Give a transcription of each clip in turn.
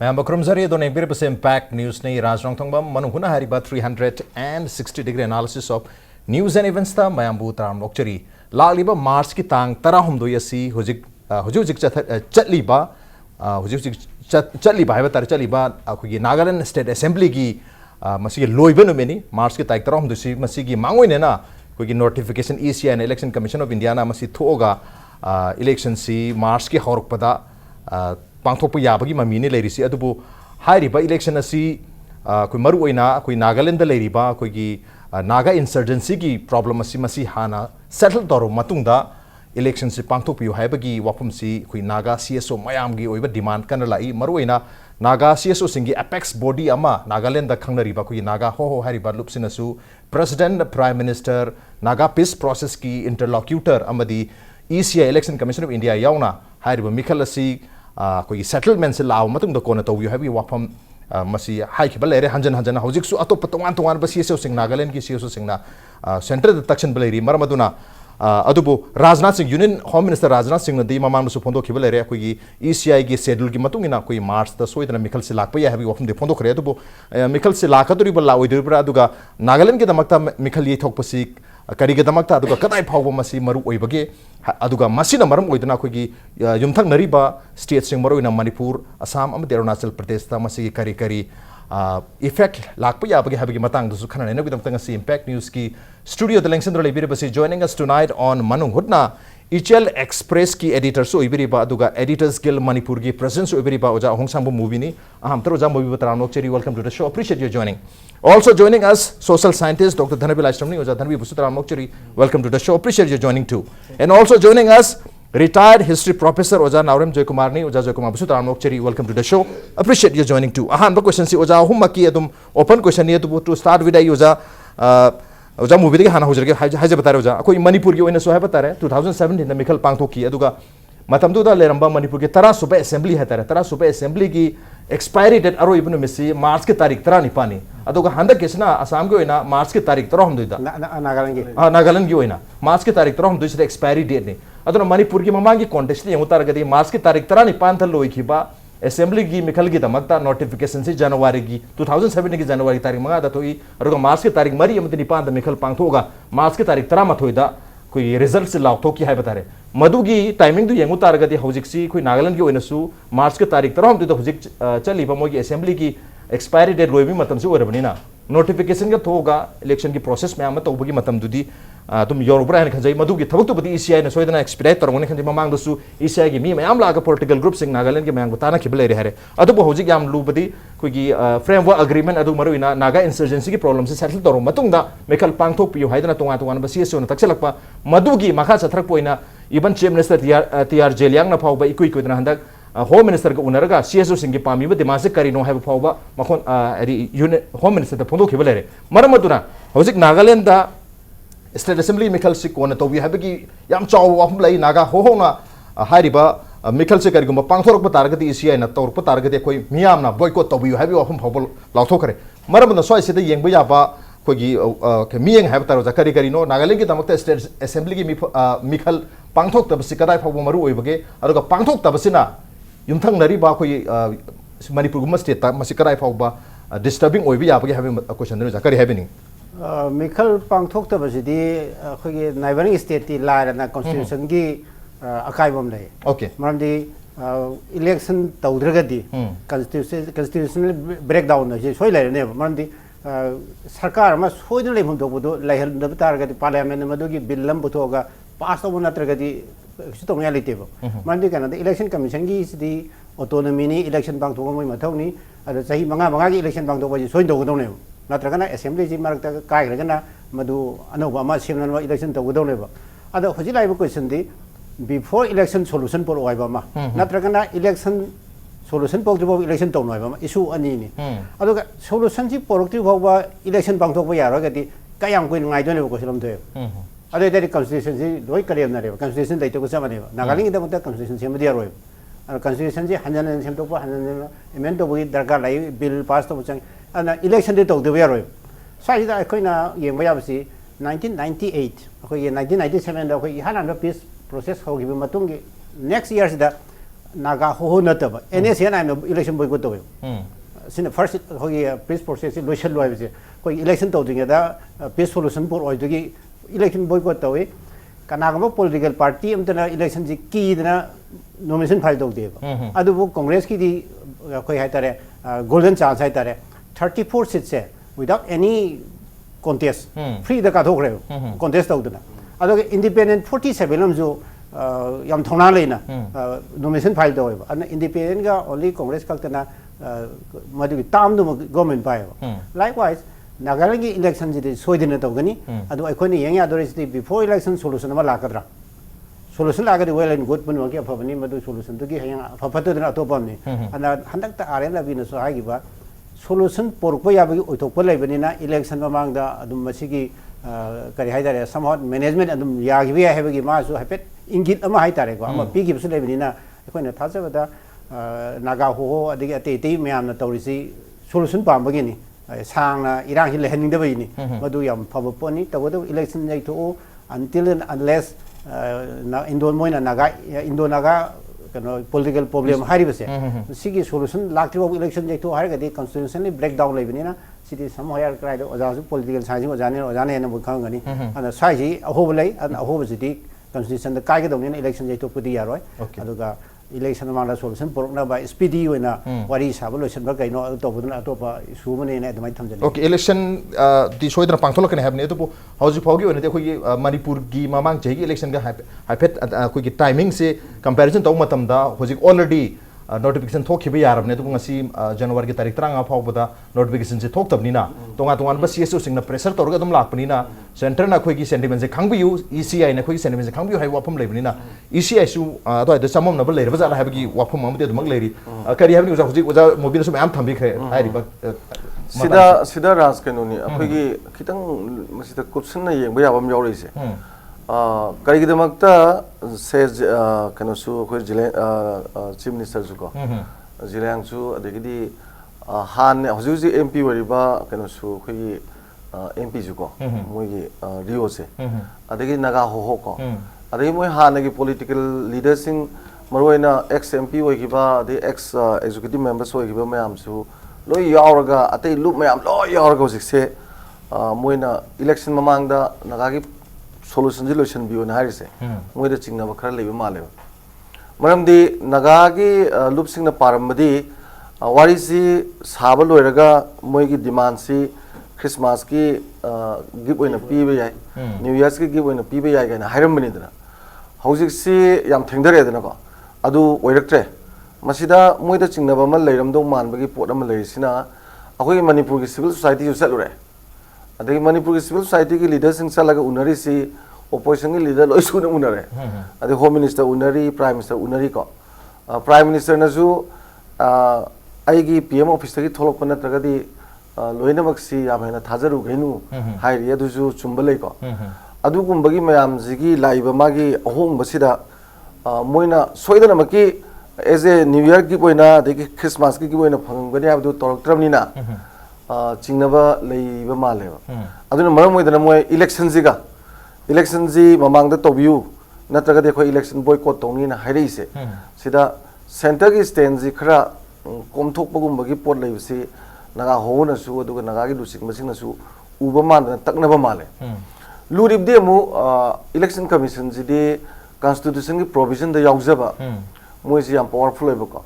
Mayam Bakramzari don't appear to impact news nei Raj Nongthombam Manung Hutna hari ba 360-degree analysis of news and events ta mayam bu taram lokchari lagliba March ki tang tarahumdo yasi hujik chatliba haiba tar chaliba akhoi Nagaland State Assembly gi masi loiba no meni March ki taik tarahumdo si masi gi mangoi ne na koi notification EC and Election Commission of India na masi thoga election si March ki horokpada Pangthokpa yabagi mamini leirisi adubu hairiba election asi koi maru oina koi Nagaland da leiriba koi gi Naga insurgency gi problem asi masi hana settle toro matungda election si pangthokpiu haibagi wafum si koi Naga CSO mayam gi oiba demand kana lai maru oina Naga CSO singi apex body ama Nagaland da khangnariba koi Naga HOHO hairiba lupsinasu President Prime Minister Naga peace process ki interlocutor amadi ECI Election Commission of India yauna hairiba mikhal asi koi settlement se law matung da kona to habi wafam masi hai ki balere hanjan hojik su atop tongan ba CSO Singh Nagaland ki CSO Singh na center the taction baleri maramaduna adubu Rajnath Singh Union Home Minister Rajnath Singh na di mamang su phondo ki balere koi ECI gi schedule ki matung ina koi March da soidana mikhal se lakpa ya habi wafam de phondo khre adubu mikhal se lakaduri balla oidur bra aduga Nagaland ki damakta mikhal ye thokpasi kari damakta aduga kadai phawba masi maru oibage aduga masina maram oidana khogi yumthang nariba state sing maru ina Manipur Assam am Arunachal Pradesh ta masi kari effect lakpa yabage habagi matang dusu khana ne gidam tanga si impact news ki studio the lengsendra lebire basi joining us tonight on Manung Hutna Ichel Express ki editor so ibiriba aduga editors guild Manipur ki president so ibiriba oja hongsangbo movie ni aham taro ja movie bataranok cheri welcome to the show appreciate your joining. Also joining us, social scientist Dr. Dhanabir Laishram ni oja Dhanabir Busutaram Mokchari. Welcome to the show. Appreciate you joining too. And also joining us, retired history professor oja Naorem Joykumar ni oja Joykumar Busutaram Mokchari. Welcome to the show. Appreciate you joining too. Ahan ba question si oja humaki adum open question ni to start with oja oja movie de hana hojrge haje batare oja koi Manipur ki oina so hai batare 2017 na mikhal pangthoki aduga matamdu da leramba Manipur ke tara suba assembly hai tara suba assembly ki expiry date aro ibnu misi March ke tarik tara nipani aduga handa kesna Assam ge oina March ke tarik tara humdu da Nagaland ge oina March ke tarik tara humdu se expiry date ni aduna Manipur ki mamangi contest ni utar gadi March ke tarik tara nipan thal loi khiba assembly gi mikhal gi damakta notification si January gi 2007 gi January tarik manga da toi aduga March ke tarik mari amti nipan da mikhal pangthoga March ke tarik tara mathoi da koi result se law thoki hai batare madugi timing du yengu targati hojik si koi Nagaland gi oinasu March ke tarik taram du hojik chali ba mogi assembly ki expiry date loibi matam se orabani na notification ga thoga election ki process me ama tawbagi matam dudi tum yorubra han khanjai madugi thabuk tu badi ECI na soidana expedite tarongone khanjai mamang dusu ECI gi mi mayam laga political group sing Nagaland gi mayang batana khibale re hare adu bo hojik yam lu badi koi gi framework agreement adu maru ina Naga insurgency ki problem se settle toro matungda mekal pangthok piu haidana tonga ba CSO na takselakpa madugi makha chathrak poina even chief minister TR Jeliang na phawba ikui dana handak home minister ga unaraga CSO singi pami ba dimase karino haiba phawba makhon home minister da phondo khibale re maramaduna hojik Nagaland da state assembly mikhal si kona to wi habagi yam chaw wafum lai Naga HOHO na hairiba mikhal se karigumba pangthorok ba targati ECI na torok ba targati koi miyam na boycott to wi habi wafum phawbol lauthokare maramna soi se da yengba yaba kogi miyeng have taro zakari no Nagaland ki damakta state assembly ki mikhal pangthok tabasi kadai phawba maru oibage aduga pangthok tabasina yumthang nari ba koi Manipur guma state ta masi kadai phawba disturbing oibi yabage have question no zakari having mikhal pangthok tabasidi khoi neighboring state ti la na constitution gi akai bom lai okay maramdi election tawdragadi constitutional breakdown na je soi lai ne maramdi सरकार में सोचने ले मुद्दों को तो लहर दबतार गति parliament में मधुगी बिल्लम बुतोगा पास तो बुना तर गति तो मैं लेते हो मानते क्या ना तो इलेक्शन कमीशन की इसी ऑटोनॉमी ने इलेक्शन बैंक तो कोई मतलब नहीं अरे सही मंगा की इलेक्शन बैंक तो वही सोच दो नहीं ना तर क्या असेंबली जी मार्ग तक काय लगे ना मधु अनुभव सिमरन इलेक्शन तो नहीं अरे हो जी लाइव क्वेश्चन थी बिफोर इलेक्शन सोल्यूशन पर वाइबा ना तर क्या election solution pok tribo election tong noi ba issue ani ni adu ga solution ji porok tribo ba election bang thok ba ya ro ga ti ka yang kuin ngai do ne ko silam de adu de constitution ji loi kare na re constitution dai to ko sama ne ba Nagaland da mata constitution sem dia ro constitution ji hanjan sem to ba hanjan amend to bi darkar lai bill pass to chang ana election de to de ya ro sai da ko na yeng ba ya si 1998 ko ye 1997 da ko hanan da peace process ho gi matung gi next year da naga ho nataba NSN I know election boycott to sin first hogi peace process lotion lo bise koi election to dinga da peace solution por oi dogi election boycott to we kanagama political party amtana election ji ki dana nomination file to de adu bu congress ki di koi hai tare golden chance hai tare 34 seats se without any contest free the ka thok re contest to dana adu independent 47 lam jo yam thona leina nomination file to and independent ga only congress kaltana madu tam do government pai likewise Nagaland election ji soidina to gani adu aikoni yang ya doris before election solution ma lakadra solution lagadi well and good pun wagi aphabani madu solution to gi yang aphato dana to pamni ana handak ta are la bina so agi ba solution porko ya bagi othokpa leibani na election mamang da adum masigi kari haidare somewhat management adum yagi bi habagi ma so hapet ingit ama haitare ko ama pigi su leibani na aikona thajabada naga ho adigi ate te myamna tawrisi solution pambagi ni sang irang hi lehening da bai ni madu yam phaba poni tawadu election jai to until and unless na indon moina naga indo naga kano political problem hari base sigi solution lakti election jai to har ga de constitutionally breakdown lai bani na city some higher cry do oja su political science ojane na bu khang gani ana sai ji ahob lai an ahob ji constitution da kai ga dong ni election jai to pudi yaroi aduga election among solution porokna by speedy wena wari sab lotion ba kaino to budna to pa issue mane ne admai thamjani okay election di soidra pangthol kan have ne to hauji phogi wena te khoi manipur gi mamang chei gi election ga hapet khoi gi timing se comparison to matam da hoji already notification thok khiba yarab ne to ngasi january gi tarik 3 phau bada notification se thok tabni na tonga tonga ba CSO sing na pressure torga dum lakpani na center na khoi gi sentiment se khangbi yu ECI na khoi sentiment se khangbi yu hai wapam leibni na ECI su to da samom na ba leir ba za ha gi wapam am de dum leiri kari habni uja hoji uja mobil su am thambi khre hai ri ba sida ras kanoni akhoi gi kitang masida kupsun na yeng ba yabam yauri se kari gi damakta says kano su khoi jile chief minister su ko jilang su adegi han hoji MP wari ba kano su khoi MP su ko moi gi rio se adegi naga ho ko adegi moi han gi political leaders sing maroina ex MP wai gi ba the ex executive members wai gi ba mayam su loi yauraga atei loop mayam loi yauraga se moina election mamang da naga gi solution solution bi na harise moi da chingna ba khara leiba male maram di naga gi loop sing na parambadi wari si saba loiraga moi gi demand si christmas ki give oina pi ba yai new years ki give oina pi ba yai ga hairam bani dana hojik si yam thengdare dana ko adu oiraktre masida moi da chingna ba mal leiram dong man ba gi pot am leisina akoi manipur ki civil society ju salure adegi manipur ki civil society ki leaders sing salaga unari si opposition ki leader loi suna unare ade home minister unari prime minister unari ko prime minister na ju aigi PM office ki tholok pana tragadi loina maksi amena thajaru gainu hairi adu ju chumbalei ko adu gumbagi mayam jigi laiba magi ahong basida moina soidana maki as a new year ki boina de christmas ki boina phangani abdu toraktramni na chingnaba leiba maleba aduna maram moidana moi election jiga election ji mamang da tobiu natraga de khoi election boycott tongni na hairi se sida center ki stand ji khara komthok pagum bagi pot leibsi naga hona su aduga naga gi dusik masing na su uba man taknaba male lurib de mu election commission ji de constitution ki provision da yaujaba moi ji am powerful eba ko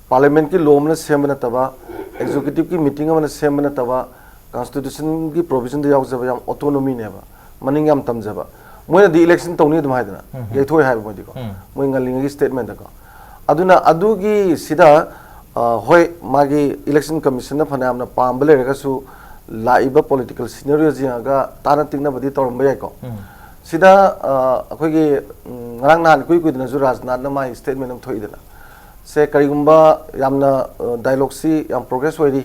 parliament ki law na semna taba executive ki meeting amana semna taba constitution ki provision da yaujaba yam autonomy ne ba maning yam tamjaba moi di election tawni dum haidana ge thoi hai moi di ko moi ngaling gi statement da ko aduna adugi sida hoi magi election commission na phana amna pambale rega su laiba political scenario ji ga tana tingna badi torom ba ko sida akhoi gi ngarang nan kui kui dina ju rajnath na mai statement am thoi dana se karigumba yamna dialogue si yam progress hoiri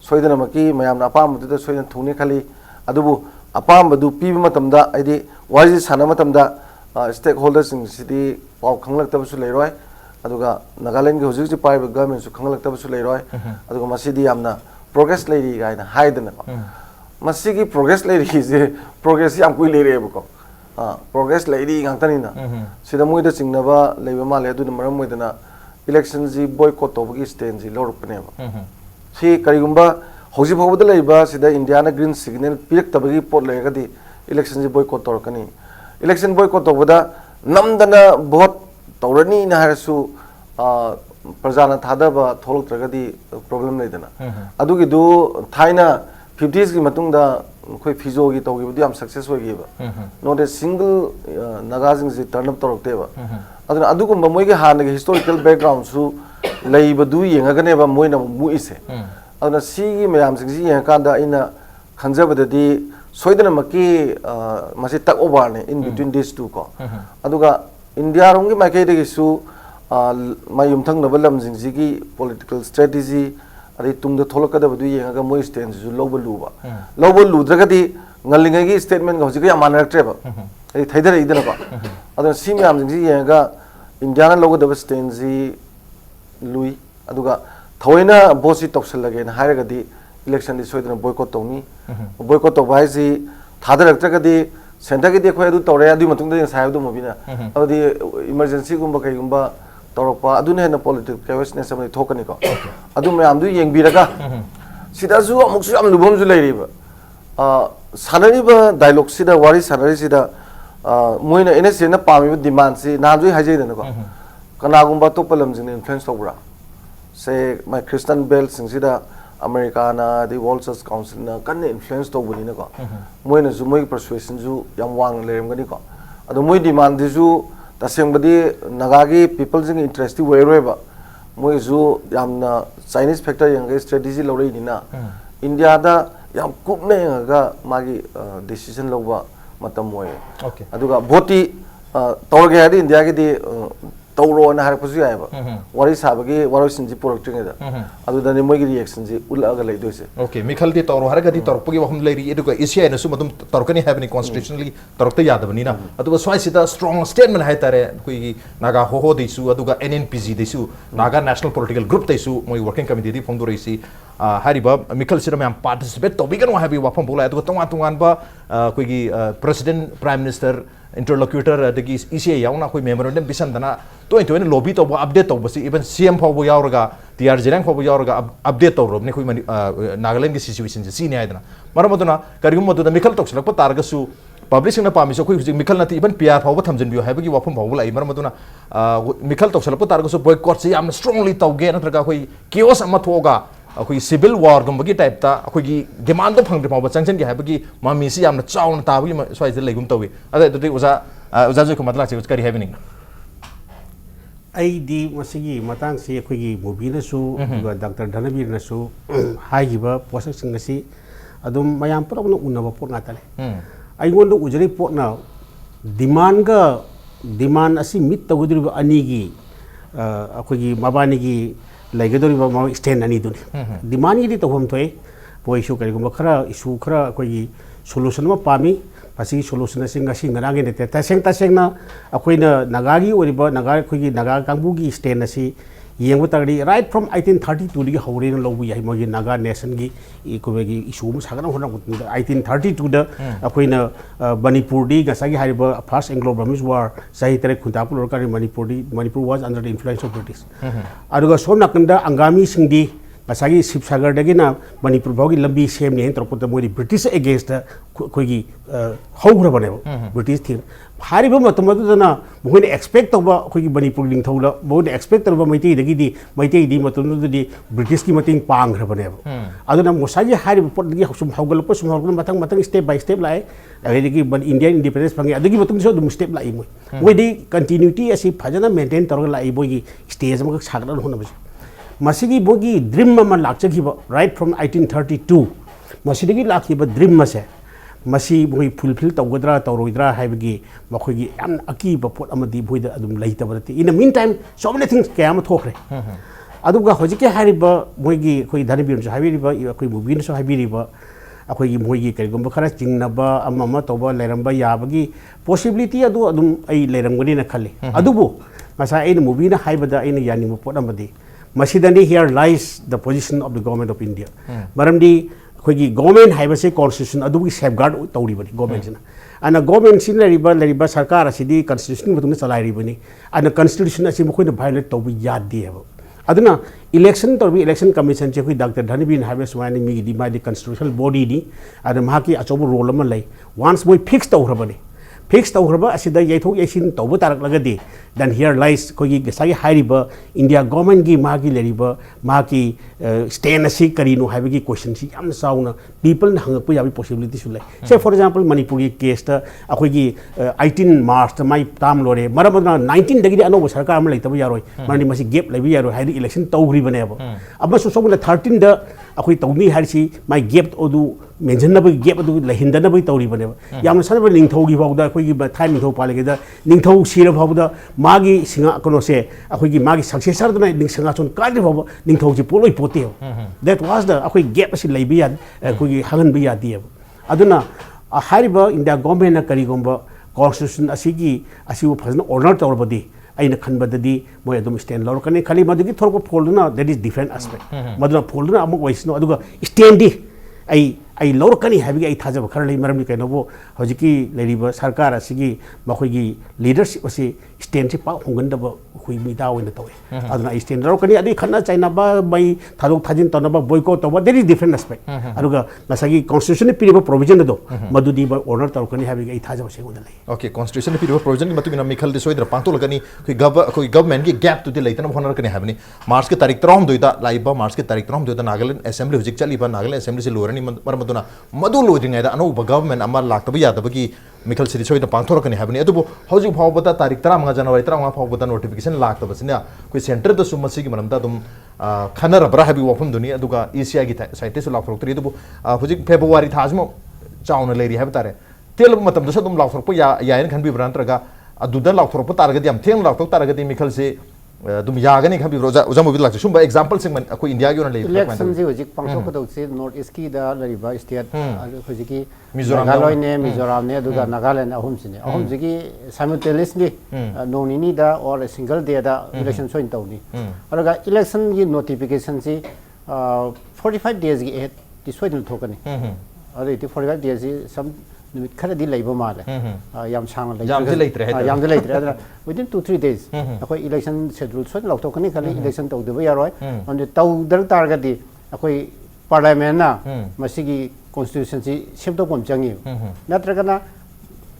soidana maki mayamna apam du da soidana thuni khali adubu apam badu piba matamda aidi waji sana matamda stakeholders sing city pau khanglak tabu leiroi aduga Nagaland gi hojik ji private government su khanglak tabu leiroi aduga masidi yamna progress leiri ga ina haidana ko masigi progress leiri je progress yam kui leire ko progress leiri ngantani na sida moida chingnaba leiba male adu maram moidana election ji boycott tobagi stand ji lorpne ba si karigumba hoji phobada leiba sida India na green signal pirak tabagi pot legadi election ji boycott torkani election boycott tobada namdana vote torani na harasu prajana thadaba tholoktragadi problem leidana adugi du thaina 50s ki matungda khoi fizo gi togi bu am success hogi ba not a single nagazing ji turn up torokte ba aduna adugumba moi gi han gi historical background su leiba du yenga gane ba moi na mu ise aduna si gi mayam sing ji yenga kanda ina khanjabada di soidana maki masi tak over ne in between these two ko aduga India rong gi makai de su mayum thang na balam jing ji gi political strategy ari tungda tholakada badu yenga moi stand ju loba lu dragadi ngalinga gi statement ga hojika yamana raktre ba ai thaidara idana ba adon sim yam jing ji yenga India na logo da stand ji lui aduga thoina bosi topsal lage na hairagadi election di soidana boycott tawni boycott to bai ji thadar raktragadi center gi de khoi adu tore adu matungda sa adu mobina adi emergency gumba kai gumba torokpa aduna hena political chaosness amai thokani ko adu mayam du yengbiraga sida ju amuk su am lubom ju leiriba sanari ba dialogue sida wari sanari sida moina ene sena pami demand si na ju hajai dana ko kana gumba to palam jin influence tobra say my Christian bell sing sida America na the World Church Council na kan influence to buni na ko moina ju moi persuasion ju yam wang lerem gani ko adu moi demand ju tasembadi nagagi people jing interest we roeba moi zu yamna Chinese factor yang strategy lorei dina India da yam kupne ga magi decision loba matam moy aduga boti tawge hadi India gi di tawro na har pusu yaiba wari sabagi waro sinji product da adu da ni moi gi reaction ji ulaga lei doise okay mikhal di tawro har ga di torpagi wahum leiri eduga asia na su madum torkani haveni constitutionally torokta yadabani na adu swai sida strong statement hai tare kui naga ho ho disu aduga NNPG disu naga national political group disu moi working committee di phongdo reisi hariba mikhal sira mam participate to bigan wa habi wafam bola aduga tongan ba kui gi president prime minister interlocutor dagi ECA yauna koi memorandum bisan dana to lobby to update to basi even CM pho bo yauraga TR jerang pho bo yauraga update to robne koi Nagaland gi situation ji ne aidana maramaduna karigum madu da mikhal tokslak pa targa su publishing na pami so koi mikhal na ti even PR pho ba thamjin bio habagi wafam pho lai maramaduna mikhal tokslak pa targa su boycott se yam strongly tawge na traga koi chaos ama thoga akoi civil war gumbagi type ta akoi gi demand phang de phaw changchen gi habagi mami si yamna chawn ta bi swai je legum tawi ada to uza Joykumar la che kari happening ai di masigi matang si akoi gi Mobi na su Dr. Dhanabir na su hai gi ba process sing si adum mayam pro no unna ba pot na tale ai ngondu ujari pot na demand asi mit tawudri ba ani gi akoi gi mabani gi laigedori ba ma stand ani dun demand gi to hom thoi poi issue kari gum khara issue khara koi solution ma pami pasi solution sing asi ngarang ne te taseng na akoi na nagagi ori ba naga koi gi naga kangbu gi stand asi yeng tari right from 1832 gi hore na lobu yai ma gi naga nation gi ko gi issue mu sagana hona 1832 da akoi na Manipur di gasa gi hariba first Anglo-Burmese war sahi tere khunta pulor kari Manipur was under the influence of British aduga som nakanda angami singdi gasagi Sibsagar dagi na Manipur bagi lambi sem ne tropota moi British against koi gi haugra bane British thing hariba matamadu na moi expect toba koi gi Manipur ling thola moi expect toba maiti di matamadu di British ki mating pang gra bane aduna mosagi hariba pot gi sum haugal matang step by step lai agegi Indian independence pangi adagi matum so dum step lai moi di continuity asi phajana maintain torga lai boi gi stage ma sagran hona basi masigi bogi dream ma lakchagiba right from 1832 masidagi lakhiba dream ma se masi boi fulfill tawgadra tawroidra haibagi makhoi am aki ba pot amadi boida adum leitabati in the meantime so many things kayam thokre aduga hojike hariba moigi koi Dhanabir so habiriba koi Mobi so habiriba akoi moigi karigomba khara chingnaba amma toba leramba yabagi possibility adu adum ai lerangoni na khalle adubu masa ai Mobi na haibada ai yani mo pot amadi Masidani here lies the position of the government of India. Maramdi, koi government haibase constitution adu safeguard tauri bani government na. ana government sin lariba sarkar asidi constitution mutung chalai ribani ana constitution asi mokoi na violate to bi yad di abo aduna election to bi election commission che koi Dr. Dhanabir Laishram swani mi di ma di constitutional body di ada ma ki achobu role ma lai once moi fix to hrabani fix to hraba asida yaithok yasin to bu tarak lagadi then here lies koi gi sai hariba India government gi ma gi lariba ma ki stand asi karino haiba gi question si yam sauna people na hangak pu yabi possibility su lai say for example Manipur gi case ta akoi gi 18 March ta mai tam lore maramana 19 dagi ano sarkar am lai tabu yaroi mani masi gap lai bi yaroi haidi election to hri bane abo amma so 13 da akoi tawni harisi mai gap odu mention ba gap odu lahinda na ba tawri bane yam sanaba ningthau gi bawda akoi gi thai ningthau pale da ningthau sira bawda magi singa kono se akoi gi magi successor da ning singa chon kali bawda ningthau ji poloi pote that was the akoi gap asi lai bi yad akoi gi hagan bi yad di aduna hariba India government na kari gomba constitution asigi asibu phazna honor tawrbadi aina khanbadadi moi adum stand lor kani khali madigi thorko folduna that is different aspect maduna folduna amuk waisno aduga stand di ai lor kani habi ai thajaba khar lei maram ni kaino bo hojiki leriba sarkar asigi makhoi gi leadership asi stand si pa hongan da khoi mi da oina tawe aduna stand lor kani adi khanna chaina ba bai thadok thajin tona ba boycott to that is different aspect aduga nasagi constitution ni piriba provision do madudi ba honor tar kani habi ai thajaba segunda lei okay constitution ni piriba provision ki matugina mikhal de soidra pangtol kani khoi government ki gap to de leitana honor kani habni march ki tarik trom doita laiba march ki tarik trom doita Nagaland assembly hojik chali ba Nagaland assembly se lorani maduna madu loidinga da anu government amma laktaba yadaba ki mikhal sidi soida pangthor kani habni adubo hojik phawbata tarik 15 January 15 phawbata notification laktaba sina koi center da sumasi ki manamda dum khanar bra habi wafum duni aduga ECI gi site su lakthor tri adubo hojik February thajmo chauna leri habtare tel matam da dum lakthor po ya yain khan bi brantraga aduda lakthor po targadi am theng lakthor targadi mikhal se dum yagani khabi roja ujamu bi lakse sumba example sing man ko India gi on le election ji hojik pangso ko dose north east ki da lariba state hojiki Meghalaya ne Mizoram ne aduga Nagaland ahum sine ahum jigi simultaneously nonini da or a single day da election so in tawni aduga election gi notification si 45 days gi ahead ti soidul thokani adu 45 days ji some numit khara di laiba male yam sang lai yam de leitre adra within 2-3 days akoi election schedule so lau thokani khali election tawde ba yaroi on the tawdar targa di akoi parliament na masigi constitution si semto pom changi natragana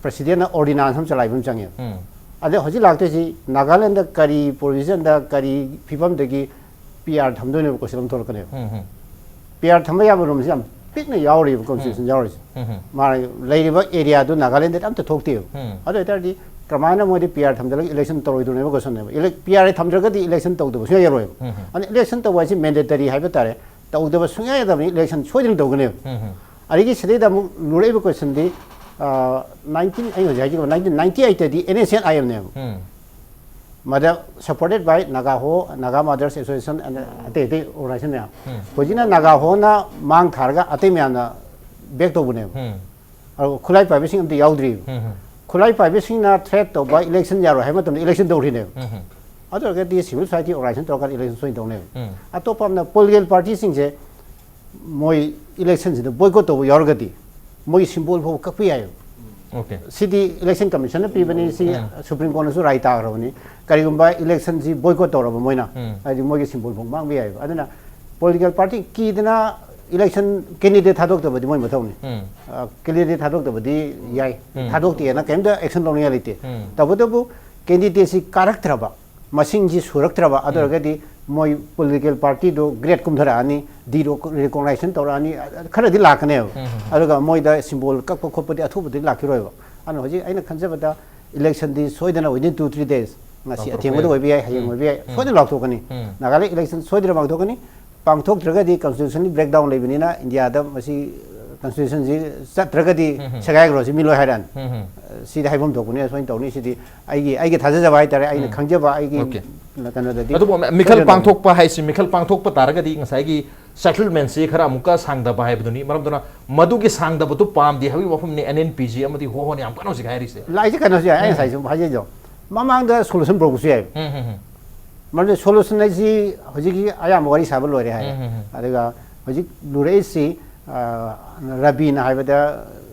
president na ordinance ham chalai bum changi ade hoji lagte ji Nagaland da kari provision da kari phibam dagi PR thamdone ko silam thor kane PR thamba ya rom jam pikna yauri constitution yauri ma leiba area do Nagaland da am ta thokte ado etardi kramana modi PR thamdala election toroi do ne ko sonne PR thamdraga di election tawdo so yaroi ani election tawai si mandatory haiba tare tawdo sunga ya da election soidin tawgane arigi sede da lureba question di 1998 di NACN IM ne mother supported by Naga Mothers Association and ate organization ne hojina Naga ho na mang tharga ate me na back to bune khulai pa bising amti yaudri khulai pa bising na threat to by election yaro ha matam election do rine other get the civil society organization to election so in do ne atopam na political party sing je moi election the boycott of yorgati moi symbol ho kapi ayo okay city election commission pe bani si supreme court su right ta ro ni karigumba election si boycott ro moina ai moi ge symbol bong mang bi ayo adana political party ki dana election candidate thadok to badi moi mathau ni candidate thadok to badi yai thadok ti na kem da action lo ni alite tabu candidate si character ba masing ji surak traba adar ga di moi political party do great kumthara ani di recognition torani khara di lakne aduga moi da symbol kak ko khopati athu budi lakiroi ba an hoji aina khanjaba da election di soidana within 2-3 days ngasi atheng do bi ai hayeng bi ai soidana lak thokani Nagaland election soidana bang thokani pangthok traga di constitution breakdown lebini na India da masi constitution ji traga di sagai ro ji milo hairan si da haibom thokuni so in tawni si di ai ge thaja jaba ai tare ai khangjaba ai ge adu mikhal pangthok pa haisi mikhal pangthok pa targa di ngasai gi settlement se khara muka sangda ba hai buduni maram dona madu gi sangda bu tu pam di habi wafum ni NNPG amati ho ho ni am kano si gairi se lai ji kano si ai sai sum haje jo mamang da solution pro ku si ai marne solution ai ji hoji gi aya mo wari sabal lore hai adega hoji lure si rabi na hai bada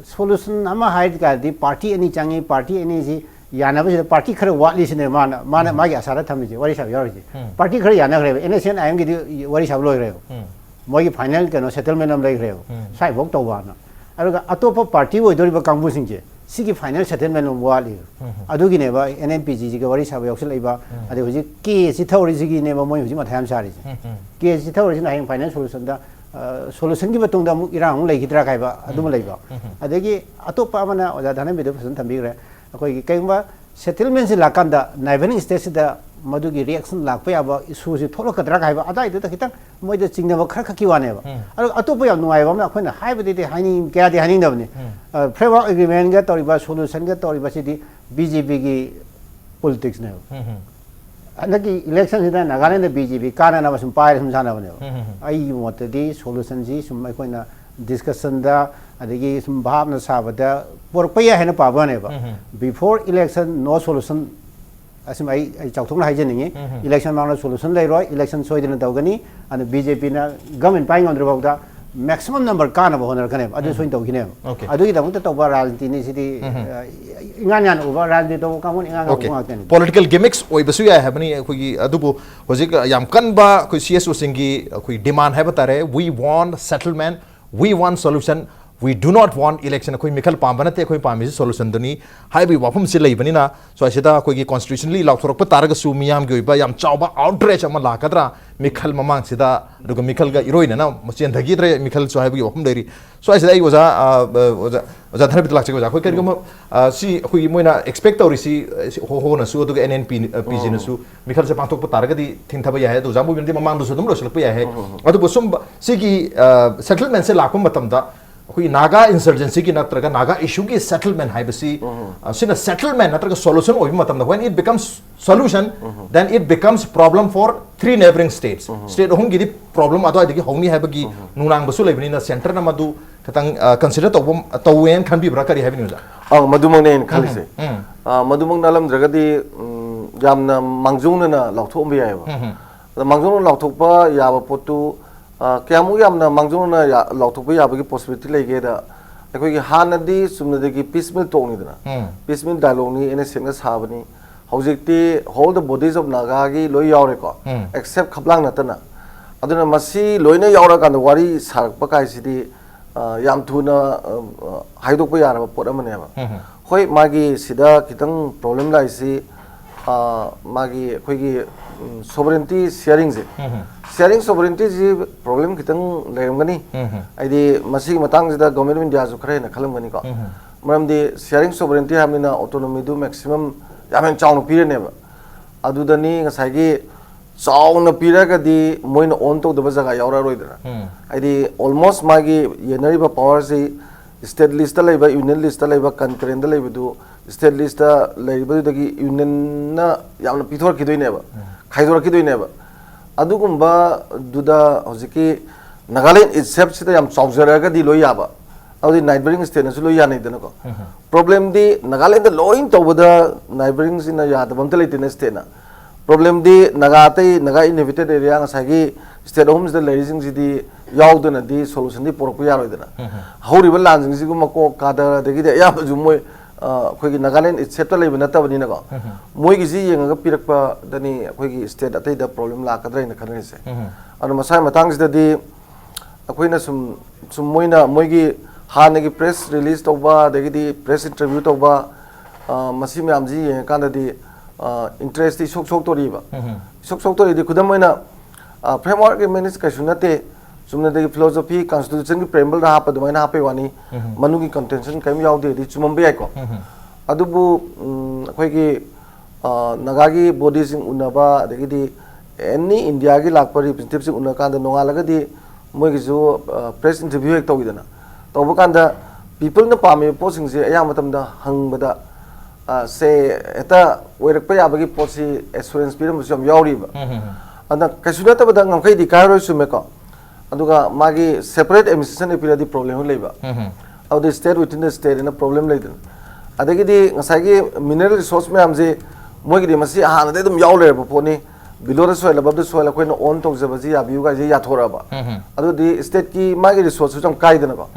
solution ama hide ka di party ani changi party ani ji yana ba party khare watli sine mana ma gi asara thami ji wari sab yor ji party khare yana khare NSN ayam gi wari sab loi re moi gi final ka no settlement am lai re sai bok to ba na aruga atopa party wo dori ba kangbu sing je sigi final settlement am wali adugi ne ba NNPG ji ga wari sab yok lai ba ade hoji ke si thawri ji gi ne ba moi hoji ma thayam sari ji ke si thawri ji na ayam final solution da solution ki batong da mu irang lai hidra kai ba adum lai ba adegi atopa mana oja Dhanabir do fasan thambi re akoi ki kaimba settlement se lakanda neighboring states da madu gi reaction lak pa ba issue se tholo kadra kai ba adai da kitang moi da chingna ba khar khaki wane ba atopa ya nuai ba na khoina hai ba de haini kya de haini da ne framework agreement ga tori ba solution ga tori ba si di BJP gi politics ne anaki election sida Nagaland BJP kana na sum pai sum sana bane ai mot di solution ji sum mai koina discussion da adagi sum bhab na sabada porpaya hena pa bane ba before election no solution asim ai chauthong na haijeni election ma solution lai roi election soidina dawgani and BJP na government pai ngam dro da maximum number kana ba honor kane adu soin taw kine adu gi damu to ba rajniti ni sidi ingan yan over rajniti to kamun ingan ngam ngak political gimmicks oi basu ya habani khoi adubu hojik yam kan ba khoi CSO singi khoi demand ha batare we want settlement we want solution we do not want election khoi mikhal pambana te khoi pami solution duni hai bi wafum si lei bani na so asida khoi gi constitutionally law thorok pa taraga su miyam gi ba yam chawba outrage ama la kadra mikhal mamang sida duga mikhal ga iroina na machien dhagi tre mikhal so hai bi wafum deri so asida ai oja Dhanabir lak chego ja khoi ken si khoi moina expect tori si ho na su duga NNP PG na su mikhal se pangtok pa taraga di thingthaba ya hai do jambu bin di mamang du su dum lo selak pa ya hai adu bosum si gi settlement se lakum matam da कोई Naga insurgency की नत्रगा Naga issue की settlement है बसी सिना settlement नत्रगा solution ओबी मतलब when it becomes solution then it becomes problem for 3 neighbouring states state होम गिदी प्रॉब्लम अदो आदि होमनी है बगी नुनांग बसु लेबनी ना सेंटर ना मदु खतंग कंसीडर तोवेन खन बि ब्रकरी है बिनुजा मदुमंग ने खालिसे मदुमंग नालम द्रगदी यामना मांगजुंग ना लाउथोम बि आयबा मांगजुंग लाउथोपा याबा पोतु क्या मुझे हमने मांगजों ना लाउथोपे या बगी possibility लेके दा कोई हानदी सुमने की piecemeal talk नहीं देना piecemeal dialogue नहीं इन्हें Sengar साबनी हाउजिकती whole the bodies of Naga की लोई यावरे को except खपलांग नता ना अदुना मसी लोई ने यावरा कांड वारी सारक पकाई सिदी याम थुना हाइदोपे यारा पोड़ा मने बा कोई मागी सिदा कितंग problem लाइसी मागी कोई की sovereignty sharing से sharing sovereignty जी problem कितंग लेरंगनी आइडी मसी मतंग जिदा government of India जो करे ना खलम गनी को मरम दी sharing sovereignty हमने ना autonomy दो maximum यामें चाउन पीरे ने बा अदुदनी गसाइगी चाउन पीरे का दी मोइन on तो दबा जगह यावरा रोई दरा आइडी almost मागी ये नरी बा power से state list ला इबा union list ला इबा concurrent ला इबा दो state list ला इबा दो की union ना यामन पिथोर की दो इन्हें बा खाइदोर की दो इन्हें बा अदुगुम्बा दुदा होजिकी नागालैंड itself सिदा याम चौजरगा दी लोई आबा अदि neighboring state नसु लोई याने देना को problem दी नागालैंड द लोइन तोबदा neighboring सिना याद बंतले तिने state ना problem दी नागाते नागा inhabited area नसागी state homes द लेरिजिंग सिदी याव दना दी solution दी पोरको यारो देना हौरिबा लांजिंग सिगु मको कादर देगी दे या जुमोय कोई नागालैंड itself लेबा नतबनी ना को मोय गिजी येंगा पिरकपा दनी कोई state अतै द problem लाकद्रै न खने से अन मसाय मतंग सिददी अखोइना सुम मोयना मोयगी हानगी प्रेस रिलीज तोबा देगी प्रेस इंटरव्यू तोबा मसी म्याम जी ये कांददी इंटरेस्ट दी सोक तोरीबा सोक तोरीदी खुदम मोयना फ्रेमवर्क के मैनेज कैसुनते सुमने देगी फिलोसफी कॉन्स्टिट्यूशन की प्रेम्बल दा हाप दमाइना हापे वानी मनुगी कंटेंशन कैम यावदे दी चुमंबे आइको अदुबु अखोइगी नागागी बॉडी सिंग उनबा देगी एनी इंडिया की लाख पर रिप्रेजेंटेटिव सिंग उनकांद नोंगालगदी मोयगी जो प्रेस इंटरव्यू एक तोगिदना तोबो कांदा पीपल न पामे पोसिंग से या मतमदा हंगबदा से एता ओइरकपा याबगी पोसी एश्योरेंस पिरम सम यावरिबा अदा कैसुनता बदा ngam di kairo sumeko aduga magi separate administration epiradi problem leiba of the state within the state in a problem leiden adagi di ngasagi mineral resource me amje moigi di masi hana de dum yaule ba poni below the soil above the soil ko no on tok jabaji abiu ga je ya thora ba adu di state ki magi resource jam kai dena ko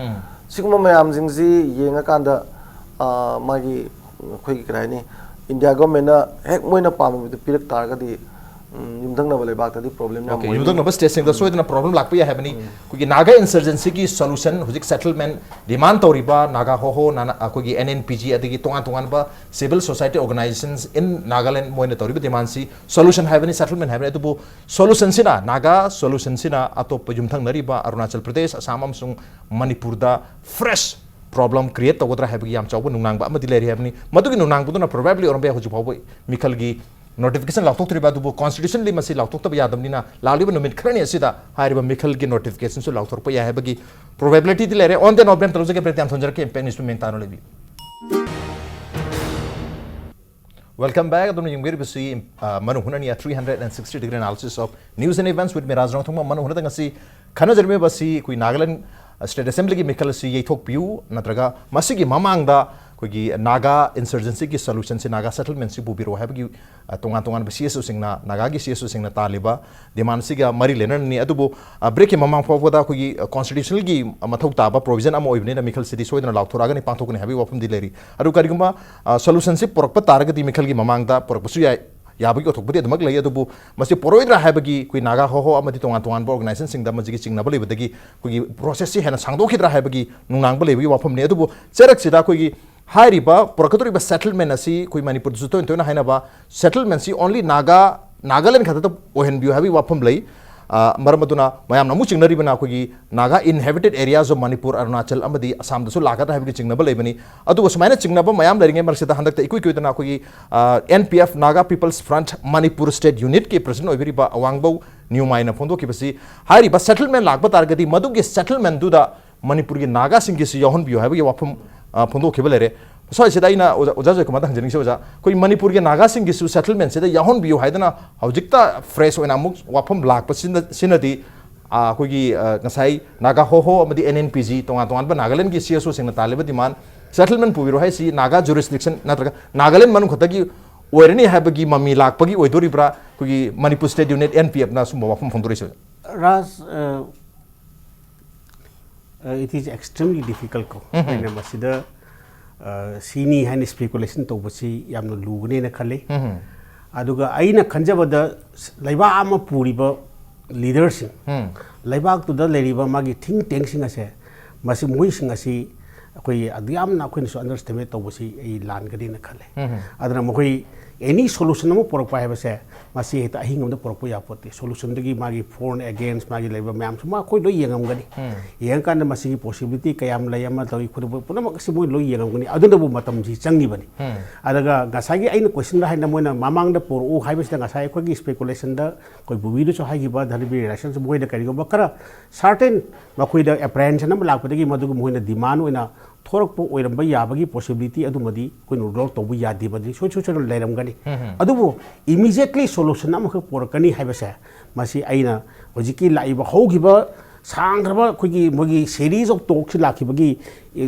सिगुम मैम जिंगजी येंगा कांदा मागी खोई करानी India government हेक मोइना पाम पिरक तारगदी युमदंगना बले बागतदी प्रॉब्लम ना मोइ युमदंगना बस टेस्टिंग द सोइदना प्रॉब्लम लाकपि या हेबनी कुगी नागा इंसर्जेंसी की सॉल्यूशन हुजिक सेटलमेंट डिमांड तौरिबा नागा होहो नाना कुगी एनएनपीजी अदगी तोंगा तोंगान बा civil society organisations in Nagaland मोइना तौरिबा डिमांड सी सॉल्यूशन हेबनी सेटलमेंट हेबनी अदुबु सॉल्यूशन सिना नागा सॉल्यूशन सिना अतोप युमथंगनरिबा अरुणाचल प्रदेश असम अमसुंग मणिपुर दा फ्रेश प्रॉब्लम क्रिएट तौगद्रा हेबगी याम चावबो नुनांगबा अमदि लेरि हेबनी मदुगी नुनांगबुदुना प्रोबेबली ओरबे हुजु फावबो मिखलगी नोटिफिकेशन लाउथोक्तरिबा दुबो कॉन्स्टिट्यूशनली मसी लाउथोक्तबा यादमनिना लालिबा नुमित खरनि असिदा हारिबा मिखलगी नोटिफिकेशन सु लाउथोरपा या हेबगी प्रोबेबिलिटी दि लेरे ऑन द नोब्रेम तलुजगे ब्रेत्याम थंजरके पेन इस मेन तानो लेबी वेलकम बैक अदुन यंगबेर बसी मनु हुननिया 360 degree analysis of news and events with me Raj Nongthombam मनु हुनदा ngasi खना जरमे बसी कोई नागालैंड स्टेट असेंबली की मिखल से येथोकपियु नत्रगा मसिगी ममांगदा कोई नागा इंसर्जेंसी की सॉल्यूशन से नागा सेटलमेंट से बुबिरो हैबगी तोंगा तोंगा सीएसओ सिंगना नागा की सीएसओ सिंगना तालिबा डिमांड सिगा मरी लेनरनी अदुबो ब्रेक के ममांग फोबदा कोई कॉन्स्टिट्यूशनल की मथौ ताबा प्रोविजन अम ओइबनेना मिखल सिटी सोइदना लाउथोरागनि पांथोकनि हैबी वफम दिलेरी अदु करिगुमा सॉल्यूशन से पुरकप तारगति मिखल की ममांगदा पुरकपसु याय याबगी ओथोकबदि अदमक लय अदुबु मसि पोरोइद्रा हैबगी कोई नागा होहो अमदि तोंगा तोंगान ऑर्गेनाइजेशन सिंगदा मजिगी चिंगनाबो लेबदगी कोई प्रोसेस से हेना सांगदोखिद्रा हैबगी नुंगांगबो लेबगी वफमने अदुबु चरकसिदा कोई हारिबा पुरकतोरिबा सेटलमेंट असी कोई मणिपुर जुतो इंतोना हाइनाबा सेटलमेंट सी ओनली नागालैंड खतत ओहेनबियो हैबी वफम लई मरमदुना मयाम नमु चिंगनरिबना कोई Naga inhabited areas of Manipur Arunachal अमदि असम दसु लागाता हैबगी चिंगनबो लेबनी अदु समायना चिंगनबो मयाम लरिंगे मरसिदा हंदकता इकुइ कुइतना कोई NPF Naga People's Front Manipur state unit के प्रेसिडेंट ओइबरिबा अवांगबौ न्यूमाइना फोंदोकिबसी हारिबा सेटलमेंट लागबा तारगदी मदुगे सेटलमेंट दुदा मणिपुर की नागा सिंगिसि यहोनबियो हैबगी वफम फोंदोकिबो लेरे सैसिदा ओजा जयकुमार हंजनिंगसे ओजा कोई मणिपुर के नागा सिंगिसु सेटलमेंट से यहोनबियो हैदना हौजिकता फ्रेश ओइना मुक वाफम लाकपसिनदी कोई ngасai नागा होहो अमदि एनएनपीजी तोंगा तोंगान बा नागालैंड की सीएसओ सिंगना तालेबा डिमांड सेटलमेंट पुबिरो है सी नागा जुरिस्डिक्शन नत्रगा नागालैंड मनु खतगी ओइरनी हैबगी ममी लाकपगी ओइदोरिब्रा कोई मणिपुर स्टेट यूनिट एनपीएफ ना सुम वाफम फोंदोरिसो राज it is extremely difficult ko aina masida sini han speculation to basi yamna lugune na khale aduga aina khanjabada laiba ama puriba leaders laibak to da leriba magi think tank sing ase masi moi sing asi koi adyam na koi so underestimate to basi ei lan gadi na khale adana moi any solution mo porok pa heba se masi heta ahingam da porok ya pote solution dagi magi foreign against magi leba mam ma koi lo yengam gani yang kan masi possibility kayam layama tawi khur puna masi moi lo yengam gani adunda bu matam ji changi bani adaga gasagi aina question da haina moina mamang da por o haiba sida gasai khoi gi speculation da koi buwi do so hai gi ba Dhanabir Laishram moi da kari go bakara certain makoi da apprehension am lak padagi madu moina demand oina थोरक ओइरम याबगी possibility अदुमदी कोइ नो तौब यादि बदि सो सो लेरमगनी अदुबो immediately solution अमख पोरकनी हाइबसे मसी आइना होजिकी लाइबा होगिबा सांग्रबा कोगी मोगी सीरीज ऑफ टॉक्स लाखिबगी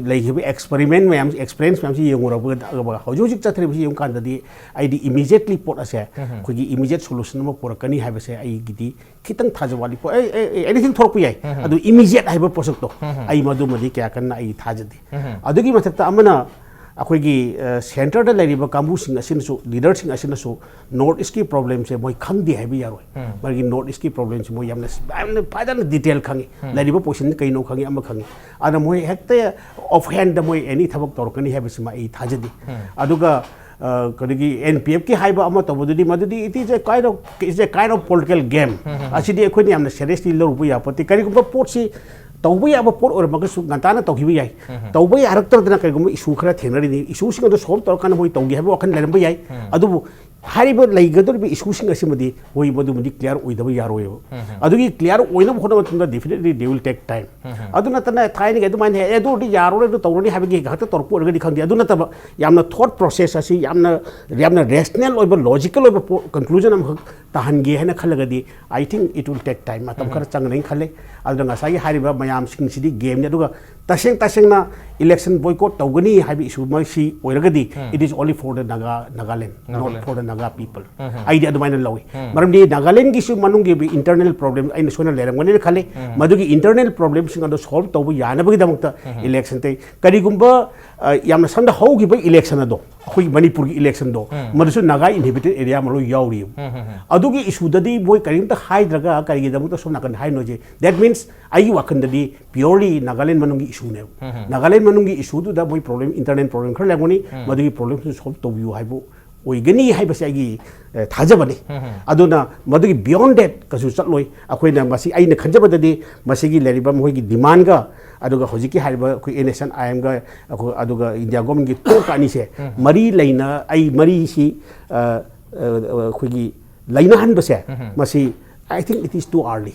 लेगिबे एक्सपेरिमेंट मैम एक्सपीरियंस मैम सी यंगुरबा होजोजिक चथरे भी यंग कांददी आइडी इमीडिएटली पोट असे कोगी इमीडिएट सोल्यूशन म पोरकनी हाइबसे आई गिदी खितंग थाजवाली पो एनीथिंग थोरप याय अदु इमीडिएट हाइबा प्रोसेस तो आई मदु मदी क्या करना आई थाजदी अदुगी मथक्ता अमना अखोगी सेंटर दा लेरिबा कामबु सिंग असिनसु लीडर सिंग असिनसु नॉर्थ ईस्ट की प्रॉब्लम से मोय खंगदी हैबि यारोय मरगी नॉर्थ ईस्ट की प्रॉब्लम से मोय यामने फायदा डिटेल खंगी लेरिबा पोजिशन कइनो खंगी अम खंगी आदा मोय हेक्ते ऑफ हैंड दा मोय एनी थबक तोरकनी हैबिसमा ई थाजदी अदुगा कदिगी एनपीएफ की हाइबा अमा तबदुदी मदुदी it is a kind of political game असिदी अखोनी यामने सीरियसली लरुबु यापति करिगुबा पोटसी तौबई अब पोट और मगसु गंताना तौगिबि याय तौबई हरक्तरदना कइगुम इशू खरा थेनरिनि इशू सिंग दो सॉल्व तौरकन होय तौगी हबो अखन लेरम याय अदुबु हारिबो लैगदोरबि इशू सिंग असिमदि होय मदुमदि क्लियर ओइदबो यारोयबो अदुगी क्लियर ओइनबो होना मतुंदा definitely they will take time अदुना तना थाइनि गदु माने एदोरदि यारोरे दो तौरनि हाबिगी घात तौरपो ओरगदि खंदि अदुना तब यामना थॉट प्रोसेस असि यामना रेशनल ओइबो लॉजिकल ओइबो कंक्लूजन हम ताहनगे हेना खलगदि I think it will take time मतम खर चंगनै खले अदुना सागी हारिबा मयाम सिंग सिदि गेम ने अदुगा tasengna election boycott tawgani habi issue ma si oiragadi it is only for the Nagaland not for the Naga people idea adumaina lawi maramdi Nagaland gi su manung gi internal problem ai national lerangani khale madugi internal problem sing ado solve tawbu yana bagi damukta election te kari gumba yamna sanda hogi ba election ado khoi Manipur gi election do madusu Naga inhabited area malo yauri adugi issue dadi boy karim ta haidraga kari gi damukta somna kan hai noje that means ai wakandadi purely Nagaland manung gi issue ne Nagaland manung gi issue du da boy problem internal problem khar lagoni madugi problem su solve to you haibu oigani haibase agi thajabani aduna madugi beyond that kasu chatloi akoina masi aina khanjabadadi masigi leriba moigi demand ga aduga hojiki haiba ku nation im ga aduga India government gi to kani se mari leina ai mari si khoigi leina han base masi I think it is too early.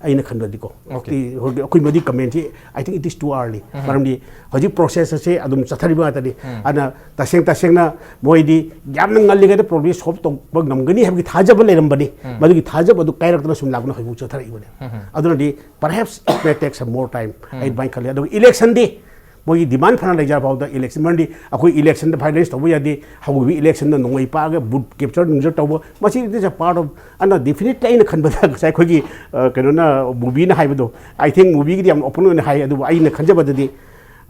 I na khanba diko. Okay. Koi madi comment I think it is too early. Maramdi hoji process se adum chathari ba tadi. Ana taseng na moi di yam nang ngali ga problem solve to bag namgani habgi thaja ba leram bani. Madu gi thaja badu kairak na sum lagna hobu chathari ibane. Aduna di perhaps it may take some more time. I buy khali adu election di moi demand phana lai jar about the election mandi akoi election the violence to ya di how we election no ngoi pa ga boot capture nungja to masi it is a part of and definitely in khan bada sai khoi gi kano na movie na haibado I think movie gi am open na hai adu ai na khanja bada di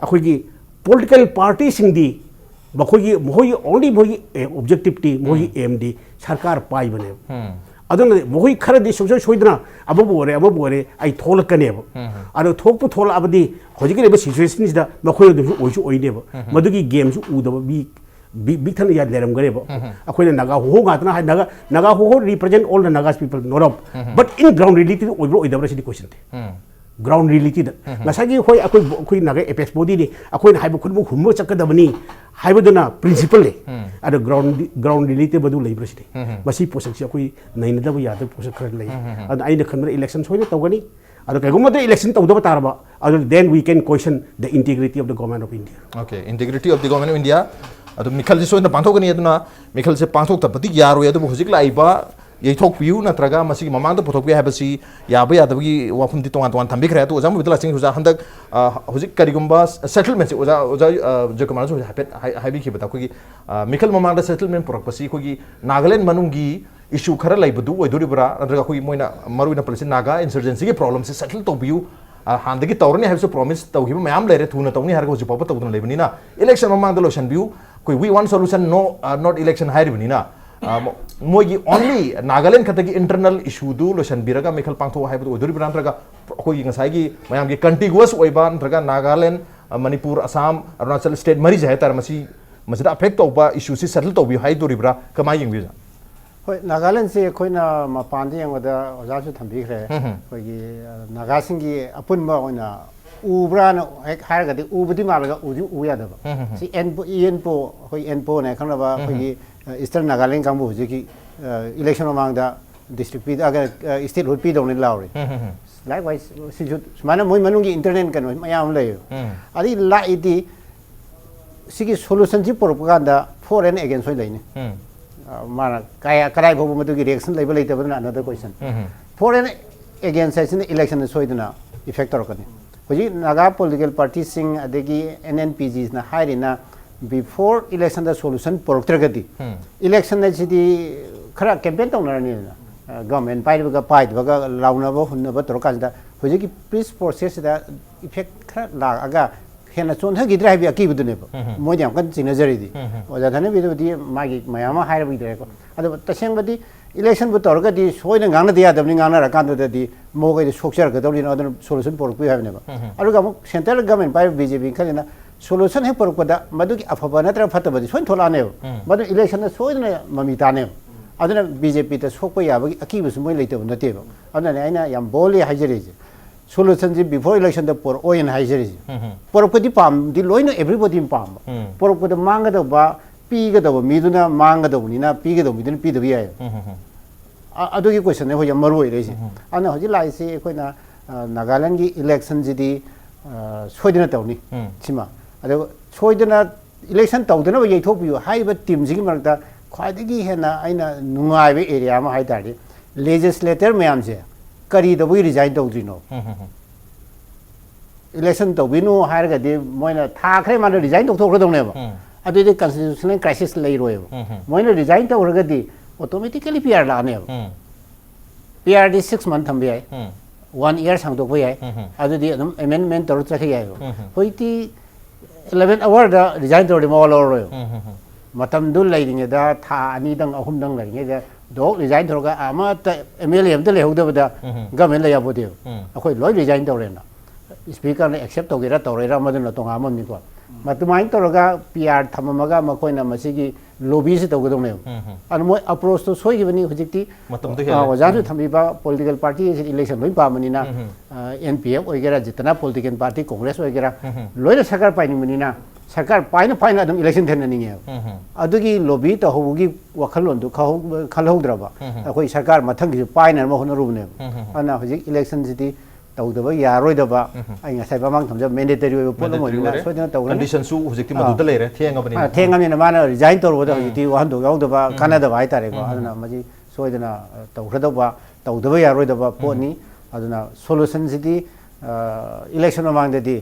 akoi gi political party sing di bakoi gi moi only moi objective ti moi aim di sarkar pai bane aduna moi khara di social soidna ababu ore ai tholakane ba adu thokpu thola abadi hojiki leba situation is da bakoi du oisu oine ba madugi game su u da bi big thana ya leram gare ba akoina Naga ho ga tana Naga ho represent all the Nagas people Naorem but in ground reality oibro oidabra si question te ground reality da ngasagi hoi akoi Naga apex body ni akoina haibu khudbu hummo chakadabani haibaduna principle le ada ground reality badu leibra si basi posak si akoi naina da ya da posak khar lei ad aina khamra election hoina tawgani adu kaigumma da election tawdaba tarba adu then we can question the integrity of the government of India. Okay, integrity of the government of India adu mikhal se soina panthokani aduna mikhal se panthok tapati yaro adu hojik laiba yaithok piu natraga masi mamang da pothok bi habasi yaba yadagi wafum di tongan thambi khra to ojam bidla sing huja handak hojik karigumba settlement se oja Joykumar so haibi ki bata kogi mikhal mamang da settlement porak pasi kogi Nagaland manungi issue khara laibadu oidoribra natraga kogi moina maruina policy Naga insurgency ki problem se settle to biu handagi tawrani habse promise tawhiba mayam lere thuna tawni harga hoji papa tawduna lebani na election mamang da lotion biu koi we want solution no not election hairibani na moigi only Nagaland khatagi internal issue du lotion biraga mikhal pangtho haibu oidoribra natraga koi ngasai gi mayam gi contiguous oiba natraga Nagaland Manipur Assam Arunachal state mari jai tar masida affect tawba issue si settle tawbi haidoribra kamai yengbi hoi Nagaland se koina mapandi yangwada oja su thambi khre koi gi Naga singi apun ma oina ubra na hair ga ubudi malaga uju uya da ba si enpo hoi enpo ne khana ba koi Eastern Nagaland kambu ji election among the district pi aga state would be down in Lowry likewise mana moi manung gi internet kan mayam le adi la idi sigi solution ji propaganda for and against hoi laine mana kaya karai bobu matu gi reaction level laite ba another question for and against in election soidna effect orkani hoji Naga political party sing adegi NNPGs na hairina before election the solution portragati election na chidi khara campaign tawna na government pai ba launa ba hunna ba torkan da hoji ki peace process da effect khara la aga hena chon ha gidra bi aki budune ba mo jam kan china jari di oja thane bi di magi mayama haira bi de ko adu taseng ba di election bu torga di soina ngana dia da ngana ra kan da di mo ga di sokchar ga dawli na adu solution por pu ha ne ba adu ga central government pai BJP khalina solution he por pada madu ki afaba natra phata badi soin thola ne madu election na soina mamita ne aduna BJP ta sokpa ya ba aki bu moi leite na te ba aduna aina yam boli hajere solution ji before election the por oin hajere por padi pam di loina everybody pam por pada manga da ba pi ga da mi duna manga da ni na pi ga da mi duna pi da bi ya adu ki question ne ho yam maru oi re si ana hoji lai se koina Nagaland gi election ji di soidina tawni chima ado soidina election tawdana ba yaithok biu haiba team ji marta khwaidagi hena aina nungai be area ma haitari legislator mayam je kari da bui resign tawdrino election to binu hire ga di moina tha khre man resign to thok dong ne ba adu de constitutional crisis lei roi ba moina resign to ga di automatically PR la ne ba PR di 6 month tham bi ai 1 year sang to bi ai adu di amendment to cha khai ai hoi ti 11 hour da resign to de mo lo roi matam du lai ring da tha ani dang ahum dang lai nge da do resign to ga ama ta MLA am de le hu da da government la ya bo de akhoi loi resign to re na speaker ne accept to gira to re ra ma den to nga mon ni ko matumai to ga PR thamamaga ma koi na masigi lobby se to ga dong ne an mo approach to soi gi bani hujikti matam to ha wajar tu thami ba political party election loi pa mani na NPF oi gira jitna political party congress oi gira loi na sarkar pai ni mani na sarkar pai na adum election then ni nge adugi lobby to ho gi wakhalon du khal ho dra ba akoi sarkar mathang gi pai na ma hono ru ne ana hujik election city tàu từ bây giờ rồi đó vợ anh nghe sai ba mang thầm cho mandatory rồi phụ lắm rồi số nó tàu condition su hujik ti madu dale re thiang ngabani thiang ngam ni na mana resign to rồi đó thì hoàn đủ gong đó vợ Canada vai ta rồi có na mà gì số đó tàu rất đó vợ tàu từ bây giờ rồi đó vợ phụ ni aduna solution city election mang de di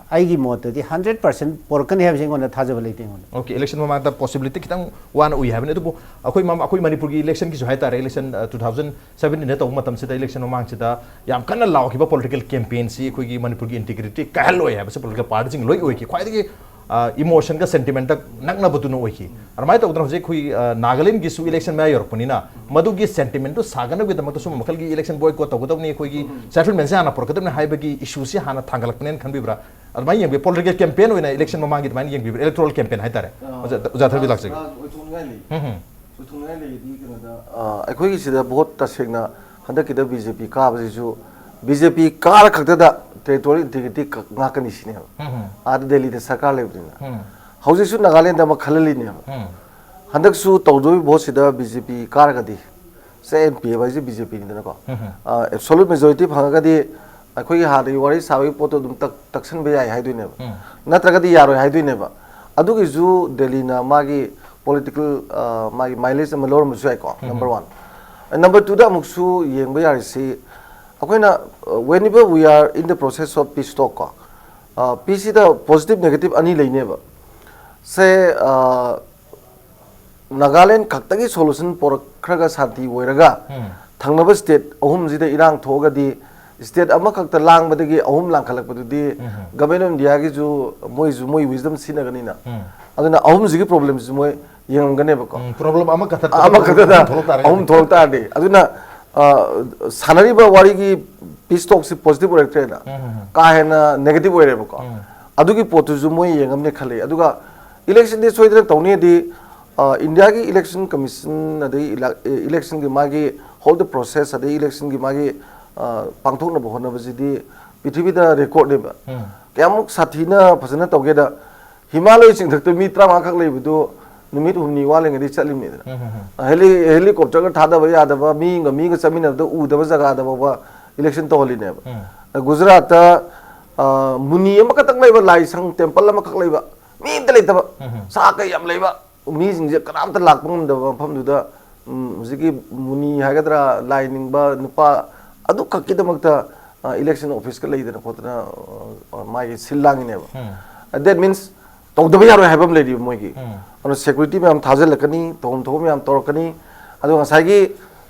ai gi mot di 100% porkan have sing on thaja bale ting on okay election ma the possibility kitang one we have ne to akoi manipur gi election ki jo hai ta election 2017 ne to matam se election mang se da yam kana law ki political campaign si akoi gi manipur gi integrity ka loi have se political party jing loi oi ki khwai gi emotion ka sentiment tak nakna butu no oi ki armai to udra je khoi Nagaland gi su election ma yor puni na madu gi sentiment to sagana gi damak to sum makal gi election boycott to godam ni khoi gi settlement se ana porkatam ne haiba gi issue si hana thangalak nen khan bi bra armai yang political campaign oina election ma mangi man yang electoral campaign hai tare uja thabi lak sik thungai le di kana da akhoi gi sida bahut ta segna handak ki da BJP ka ba ju BJP ka khakta da territory integrity nga kan isine ad Delhi de sarkar le bina hauji su Nagaland da ma khalali ne handak su tawdoi bahut sida BJP ka ga di se MP ba ji BJP ni da ko absolute majority phanga ga di akhoi ha ri wari sawi poto dum taksan be ai hai dui ne natraga di yaroi hai dui ne ba adu gi ju Delhi na magi political magi mileage ma lor mu su ai ko number 1 number 2 da muksu yeng ba yar si akhoi na whenever we are in the process of peace talk ko peace da positive negative ani leine ba se Nagaland khaktagi solution por khraga santi woiraga thangnaba state ahum ji da irang thoga di state ama khakta lang badagi ahum lang khalak badudi government of India gi ju moi wisdom sinagani na aduna ahum ji gi problems moi yengangane ba ko problem ama kata da ahum tholta de aduna sanari ba wari gi peace talk si positive director na ka he na negative ore ba ko adugi potu ju moi yengamne khale aduga election de soidra tawne di India gi election commission adi election gi magi hold the process adi election gi magi pangthok na bohona bajidi pithibhi da record ne ba kyamuk sathina phasana tawge da Himalaya sing thakta mi trama khak lei budu numit humni wale ngadi chalim ne helicopter ga thada ba ya da ba mi ga chamina da u da ba jaga da ba election to holi ne ba Gujarat ta muni ma ka tak lei ba lai sang temple ma khak lei ba mi da lei ta ba sa ka yam lei ba mi sing je kanam ta lak pung da pham du da muziki muni hagadra lai ning ba nupa adu kakki da makta election office ka lei da khotna mai sillang ne ba that means to da yaro habam lei di moi gi ono security me am thajal lakani tom thom me am torkani adu ngasai gi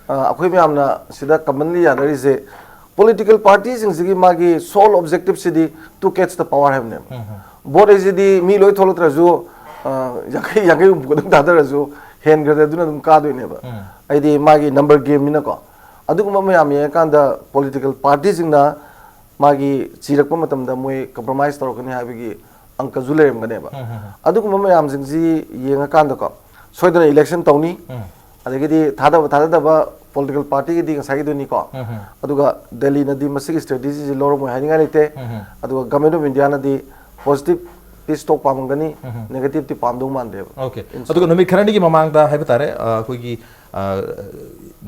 akhoi me am na sida commonly ya dari se political parties sing sigi magi sole objective sidi to catch the power have ne board is di mi loi tholot ra ju yakai ko dum da ra ju hen gra da dum ka do ne ba ai di magi number game ni na ko aduguma mayam ye kanda political parties na magi chirakpa matam da moi compromise torokani habigi angka zulem gane ba aduguma mayam jingji yenga kanda ko soidana election tawni adagidi thada ba political party gi ding sai do ni ko aduga Delhi na di masigi strategy ji loro moi haninga lite aduga government of India na di positive peace talk pamangani negative ti pamdong man de okay aduga nomi kharani gi mamang da haibitare koi gi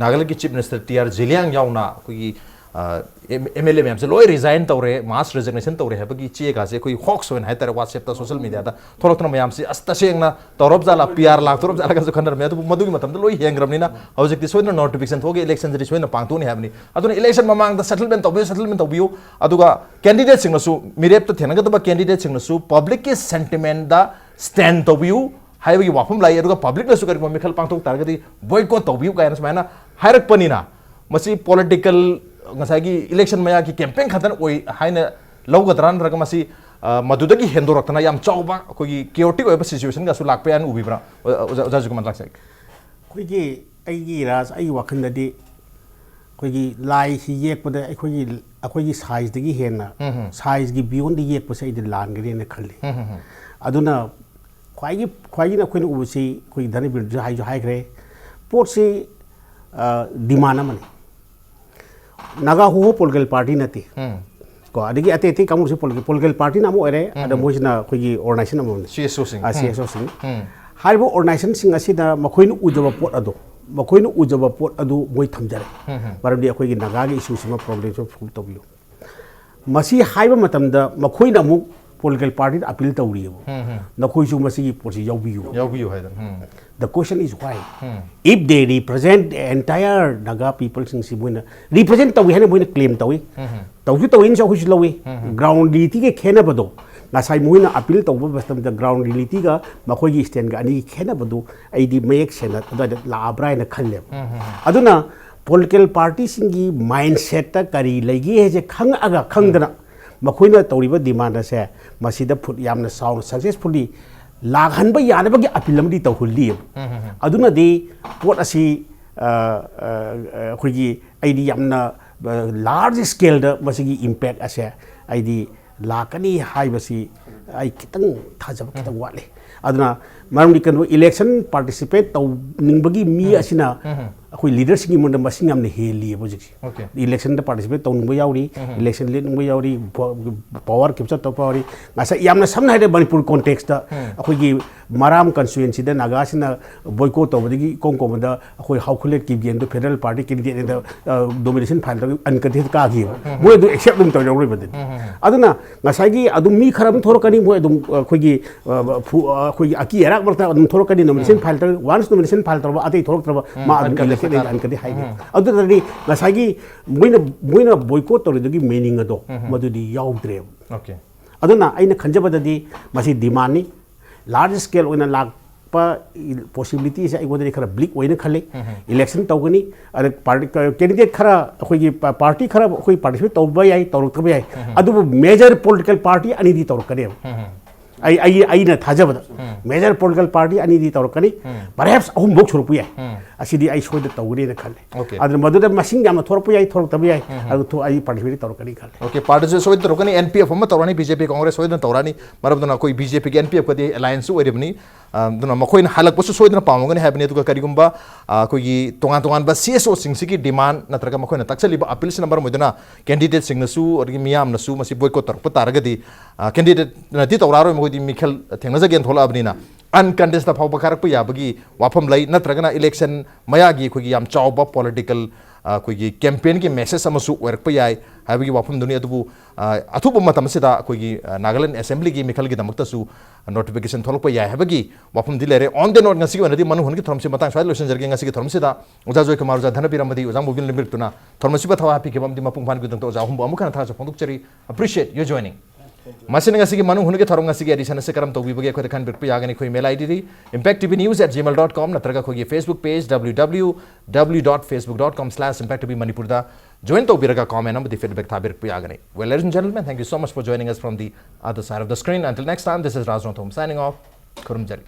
Nagaland ki chief minister TR Zeliang yauna koi MLA ma'am से लोई resign तौरे मास resignation तौरे है बगी चे का से कोई hawks होन है तेरे व्हाट्सएप ता सोशल मीडिया ता थोड़ा थोड़ा मैम से अस्तसेंगना तौरब जाला PR लाख तौरब जाला का जो खंडर में तो मधुगी मतम तो लोई हेंग्रमनिना हौजिकति सोइना नोटिफिकेशन थोगे इलेक्शन जरि सोइना पांगतोनि हाबनि अदुना इलेक्शन ममांग दा सेटलमेंट तौबियो अदुगा कैंडिडेट सिंगनसु मिरेप त थेनगदबा कैंडिडेट सिंगनसु पब्लिक के सेंटिमेंट दा स्टैंड तौबियो हाइबगी वाफम लाई अदुगा पब्लिक नसु करि मिखल पांगतोक तारगदि बॉयकॉट तौबियो कायना समायना हायरकपनिना मसी political ngasagi election maya ki campaign khatan oi haina lawgadran raga masi madudagi hendoraktana yam chawba ko gi chaotic oi situation ga su lakpe an ubibra Joykumar laksai ko gi ai gi ras ai wakhan dadi ko gi lai si yek pada ko gi size dagi henna size gi beyond di yek pasai di lan gari ne khalli aduna khwai na ko ni ubusi ko gi Dhanabir jo hai gre pot si demand amani Naga हो political party नती को अदगी अते अते कामु से political party नामो अरे अद मोजना खोगी ऑर्गेनाइजेशन नामो CSO सिंह हाइबो ऑर्गेनाइजेशन सिंह असिदा मखोइन उजबा पोट अदो मोय थमजरे मरमदि अखोगी नागा गे इशू सिमा प्रॉब्लम सो फुल तबियो मसी हाइबो मतमदा मखोइन अमु पोलिटिकल पार्टी अपील तौरियो नखोइसु मसी पोसी यावबियो हाइदा The question is why. If they represent the entire Naga people, represent the way claim tawi. Tawi tawi in so lowi. Ground reality ke khena bado. Nasai muina appeal tawi bastam the ground reality ga makoyi stand ga ani khena bado. Ai di make sena da la abrai na khalle. Aduna political party singi mindset ta kari lagi he je khang aga khang dana. Makoina tawi demand se masida put yamna sound successfully. लाघन ब यानब के appeal लमदी तहुल्ली अदुना दे पोट असि खुगी आईडी यामना large scale द मसिगी इंपैक्ट असे आईडी लाकनी हाइबसी आई कितंग थाजब कितंग वाले अदुना मरमदि कनो इलेक्शन पार्टिसिपेट तौ निंबगी मी असिना अखोई लीडर्स की मुंड मसिंग हमने हेली बोजिक इलेक्शन द पार्टिसिपेट तौ निंब यावरी इलेक्शन ले निंब यावरी पावर कैप्चर तो पावरी गासा यामना समना हाइदे मणिपुर कॉन्टेक्स्ट द अखोई माराम कंस्टिट्यूएंसी द नागासिना बॉयकॉट तौबदगी कोंकोम द अखोई हाउकुलेट की गेम द फेडरल पार्टी कैंडिडेट द डोमिनेशन फाइल द अनकथित का गी मोय दु एक्सेप्ट दum तौरबै बदे अदुना गासागी अदु मी खरम थोरकनी मोय दum अखोई अखोई अकी एराक बरता दum थोरकनी नोमिनेशन फाइल द वन्स नोमिनेशन फाइल तरबा अतै थोरकत्रबा मा अनकदि हाइगे अदुदि गासागी मोइना बॉयकॉट तौरदगी मीनिंग अदो मदुदि याउद्रे ओके अदुना आइना खंजबददि मसी डिमांड नि लार्ज स्केल ओइना लाकपा पॉसिबिलिटी से आइगोदि खरा ब्लिक ओइना खले इलेक्शन तौगनी अरे पार्टी कैंडिडेट खरा अखोई पार्टी खरा अखोई पार्टिसिपेट तौबा याई तौरकबा याई अदुबु मेजर पॉलिटिकल पार्टी अनिदि तौरकने आई थाजबद मेजर पॉलिटिकल पार्टी अनिदि तौरकनी परहैप्स अहुम बोक सुरपु याई असिदि आई सोइद तौगनी खले अदर मदुद मसिंग याम थोरपु याई थोरकबा याई अदु तो आई पार्टिसिपेट तौरकनी खले ओके पार्टी से सोइद तौरकनी NPF हम तौरानी BJP कांग्रेस सोइद तौरानी मरबदना कोई BJP के NPF कदि अलायंस ओइरबनी दुना मखोइन हालक पसु सोइदना पामगनी हाबनी दुका करिगुम्बा कोई तोंगान तोंगान बा CSO सिंगसी की डिमांड नत्रगा मखोइन तक्सलिबा अपील से नंबर मोदना कैंडिडेट सिंगनसु और मियाम नसु मसी बॉयकॉट तरप तारगदी कैंडिडेट नति तौरारो मोदी मिखल थेंगनजगेन थोलाबनीना अनकंटेस्ट फाव खारप याबगी वाफम लई नत्रगना इलेक्शन मयागी खोगी याम चावबा पॉलिटिकल कोई कैंपेन की मैसेज अमसु वर्क याय हाबगी वाफम दुनी अदुबु अथुब मतम सिदा कोई नागालैंड असेंबली की मिखल की दमक्तसु नोटिफिकेशन थोलप याय हाबगी वाफम दिलेरे ऑन द नोट ngasi वनदि मनु हुनकी थरमसि मतंग स्वाय लोशन जरगे ngasi की थरमसिदा उजा जॉयकुमार उजा धनबीर अमदी उजा मोबिल लिमिटुना थरमसि बथवा हापी के बमदि मपुंग फान गुदंग तो उजा हम अमुखना था फोंदुक चरी appreciate your joining machine ngasi की मनु हुनकी थरम ngasi की एडिशन से करम तौबीबगे खोय खान बिरप यागनि खोय मेल आईडी impacttvnews@gmail.com नत्रगा खोय फेसबुक पेज www.facebook.com/impacttvmanipur दा join तौबीरगा कमेंट नंबर दी फीडबैक था बिरप यागनि well ladies and gentlemen thank you so much for joining us from the other side of the screen until next time this is Raj Nongthombam signing off Kurum Jari